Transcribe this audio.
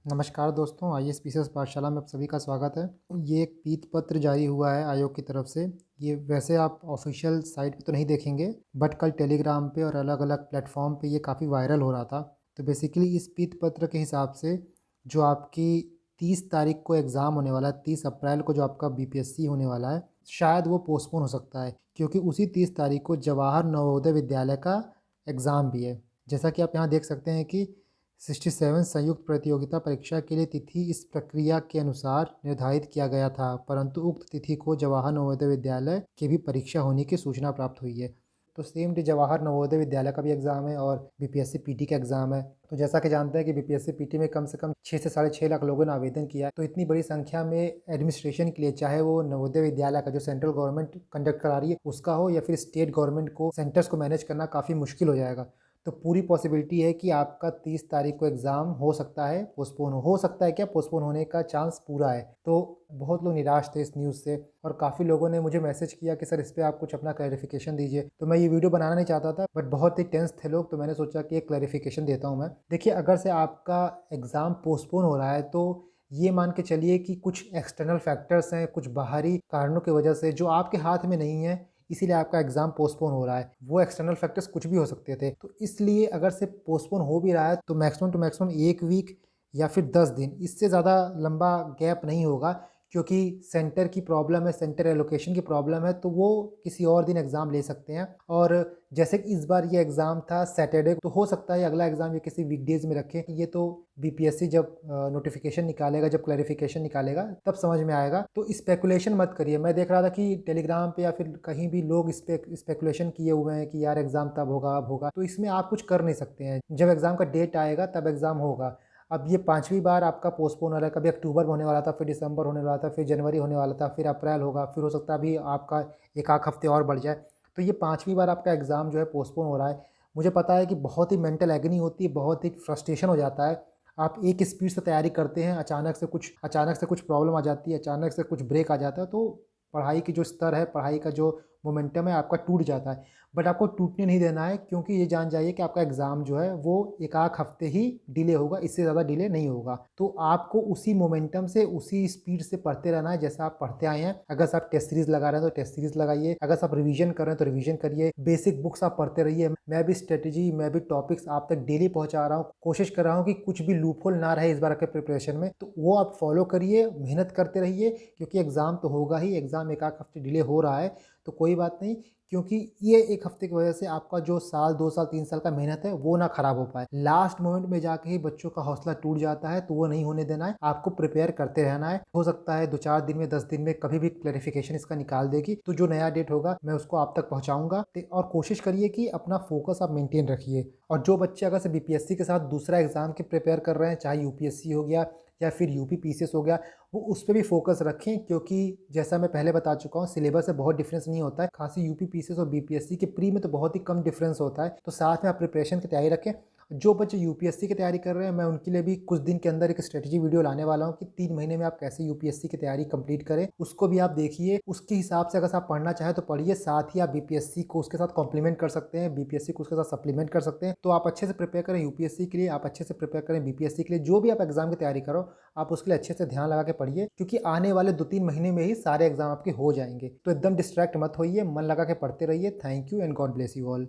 नमस्कार दोस्तों, IAS PCS पाठशाला में आप सभी का स्वागत है। ये एक पीत पत्र जारी हुआ है आयोग की तरफ से। ये वैसे आप ऑफिशियल साइट पे तो नहीं देखेंगे, बट कल टेलीग्राम पे और अलग-अलग प्लेटफ़ॉर्म पे ये काफ़ी वायरल हो रहा था। तो बेसिकली इस पीत पत्र के हिसाब से जो आपकी 30 तारीख को एग्ज़ाम होने वाला है, 30 अप्रैल को जो आपका बीपीएससी होने वाला है, शायद वो पोस्टपोन हो सकता है, क्योंकि उसी 30 तारीख को जवाहर नवोदय विद्यालय का एग्ज़ाम भी है। जैसा कि आप यहाँ देख सकते हैं कि 67 संयुक्त प्रतियोगिता परीक्षा के लिए तिथि इस प्रक्रिया के अनुसार निर्धारित किया गया था, परंतु उक्त तिथि को जवाहर नवोदय विद्यालय की भी परीक्षा होने की सूचना प्राप्त हुई है। तो सेम डे जवाहर नवोदय विद्यालय का भी एग्ज़ाम है और बीपीएससी पीटी का एग्ज़ाम है। तो जैसा कि जानते हैं कि बीपीएससी पीटी में कम से कम 6 से साढ़े 6 लाख लोगों ने आवेदन किया है। तो इतनी बड़ी संख्या में एडमिनिस्ट्रेशन के लिए, चाहे वो नवोदय विद्यालय का जो सेंट्रल गवर्नमेंट कंडक्ट करा रही है उसका हो, या फिर स्टेट गवर्नमेंट को सेंटर्स को मैनेज करना काफ़ी मुश्किल हो जाएगा। तो पूरी पॉसिबिलिटी है कि आपका 30 तारीख को एग्ज़ाम हो सकता है पोस्टपोन हो सकता है क्या, पोस्टपोन होने का चांस पूरा है। तो बहुत लोग निराश थे इस न्यूज़ से और काफ़ी लोगों ने मुझे मैसेज किया कि सर इस पे आप कुछ अपना क्लैरिफिकेशन दीजिए। तो मैं ये वीडियो बनाना नहीं चाहता था, बट बहुत ही टेंस थे लोग, तो मैंने सोचा कि एक क्लैरिफिकेशन देता हूँ मैं। देखिए, अगर से आपका एग्ज़ाम पोस्टपोन हो रहा है तो ये मान के चलिए कि कुछ एक्सटर्नल फैक्टर्स हैं, कुछ बाहरी कारणों की वजह से जो आपके हाथ में नहीं है, इसीलिए आपका एग्ज़ाम पोस्टपोन हो रहा है। वो एक्सटर्नल फैक्टर्स कुछ भी हो सकते थे। तो इसलिए अगर से पोस्टपोन हो भी रहा है तो मैक्सिमम टू मैक्सिमम 1 वीक या फिर 10 दिन, इससे ज़्यादा लंबा गैप नहीं होगा, क्योंकि सेंटर की प्रॉब्लम है, सेंटर एलोकेशन की प्रॉब्लम है, तो वो किसी और दिन एग्ज़ाम ले सकते हैं। और जैसे कि इस बार ये एग्ज़ाम था सैटरडे, तो हो सकता है अगला एग्ज़ाम ये किसी वीकडेज़ में रखें। ये तो बीपीएससी जब नोटिफिकेशन निकालेगा, जब क्लैरिफिकेशन निकालेगा, तब समझ में आएगा। तो स्पेकुलेशन मत करिए। मैं देख रहा था कि टेलीग्राम पे या फिर कहीं भी लोग इस पे स्पेकुलेशन किए हुए हैं कि यार एग्ज़ाम तब होगा, अब होगा। तो इसमें आप कुछ कर नहीं सकते हैं। जब एग्ज़ाम का डेट आएगा तब एग्ज़ाम होगा। अब ये 5वीं बार आपका पोस्टपोन हो रहा है। कभी अक्टूबर में होने वाला था, फिर दिसंबर होने वाला था, फिर जनवरी होने वाला था, फिर अप्रैल होगा, फिर हो सकता है अभी आपका 1 आध हफ्ते और बढ़ जाए। तो ये 5वीं बार आपका एग्ज़ाम जो है पोस्टपोन हो रहा है। मुझे पता है कि बहुत ही मेंटल एगनी होती है, बहुत ही फ्रस्ट्रेशन हो जाता है। आप एक स्पीड से तैयारी करते हैं, अचानक से कुछ प्रॉब्लम आ जाती है, अचानक से कुछ ब्रेक आ जाता है, तो पढ़ाई की जो स्तर है, पढ़ाई का जो मोमेंटम है आपका टूट जाता है। बट आपको टूटने नहीं देना है, क्योंकि ये जान जाइए कि आपका एग्ज़ाम जो है वो 1 आध हफ्ते ही डिले होगा, इससे ज़्यादा डिले नहीं होगा। तो आपको उसी मोमेंटम से, उसी स्पीड से पढ़ते रहना है जैसा आप पढ़ते आए हैं। अगर आप टेस्ट सीरीज़ लगा रहे हैं तो टेस्ट सीरीज़ लगाइए, अगर आप रिवीजन कर रहे हैं तो रिवीजन करिए, बेसिक बुक्स आप पढ़ते रहिए। मैं भी स्ट्रेटजी, मैं भी टॉपिक्स आप तक डेली पहुँचा रहा हूँ, कोशिश कर रहा हूँ कि कुछ भी लूपहोल ना रहे इस बार के प्रिपरेशन में। तो वो आप फॉलो करिए, मेहनत करते रहिए, क्योंकि एग्ज़ाम तो होगा ही। एग्ज़ाम 1 आध हफ्ते डिले हो रहा है तो कोई बात नहीं, क्योंकि ये 1 हफ्ते की वजह से आपका जो साल, 2 साल, 3 साल का मेहनत है वो ना खराब हो पाए। लास्ट मोमेंट में जाके ही बच्चों का हौसला टूट जाता है, तो वो नहीं होने देना है। आपको प्रिपेयर करते रहना है। हो सकता है 2-4 दिन में, 10 दिन में कभी भी क्लैरिफिकेशन इसका निकाल देगी, तो जो नया डेट होगा मैं उसको आप तक पहुँचाऊँगा। और कोशिश करिए कि अपना फोकस आप मेंटेन रखिए। और जो बच्चे अगर से बीपीएससी के साथ दूसरा एग्ज़ाम के प्रिपेयर कर रहे हैं, चाहे यूपीएससी हो गया या फिर यूपी पीसीएस हो गया, वो उस पे भी फोकस रखें, क्योंकि जैसा मैं पहले बता चुका हूँ, सिलेबस से बहुत डिफरेंस नहीं होता है। खासी यूपी पीसीएस और बीपीएससी के प्री में तो बहुत ही कम डिफरेंस होता है। तो साथ में आप प्रिपरेशन की तैयारी रखें। जो बच्चे यूपीएससी की तैयारी कर रहे हैं, मैं उनके लिए भी कुछ दिन के अंदर एक स्ट्रेटजी वीडियो लाने वाला हूँ कि 3 महीने में आप कैसे यूपीएससी की तैयारी कंप्लीट करें। उसको भी आप देखिए, उसके हिसाब से अगर आप पढ़ना चाहें तो पढ़िए। साथ ही आप बीपीएससी को उसके साथ कॉम्प्लीमेंट कर सकते हैं, बीपीएससी को उसके साथ सप्लीमेंट कर सकते हैं। तो आप अच्छे से प्रिपेयर करें यूपीएससी के लिए, आप अच्छे से प्रिपेयर करें बीपीएससी के लिए। जो भी आप एग्जाम की तैयारी करो, आप उसके लिए अच्छे से ध्यान लगा के पढ़िए, क्योंकि आने वाले 2-3 महीने में ही सारे एग्जाम आपके हो जाएंगे। तो एकदम डिस्ट्रैक्ट मत होइए, मन लगा के पढ़ते रहिए। Thank you and God bless you all.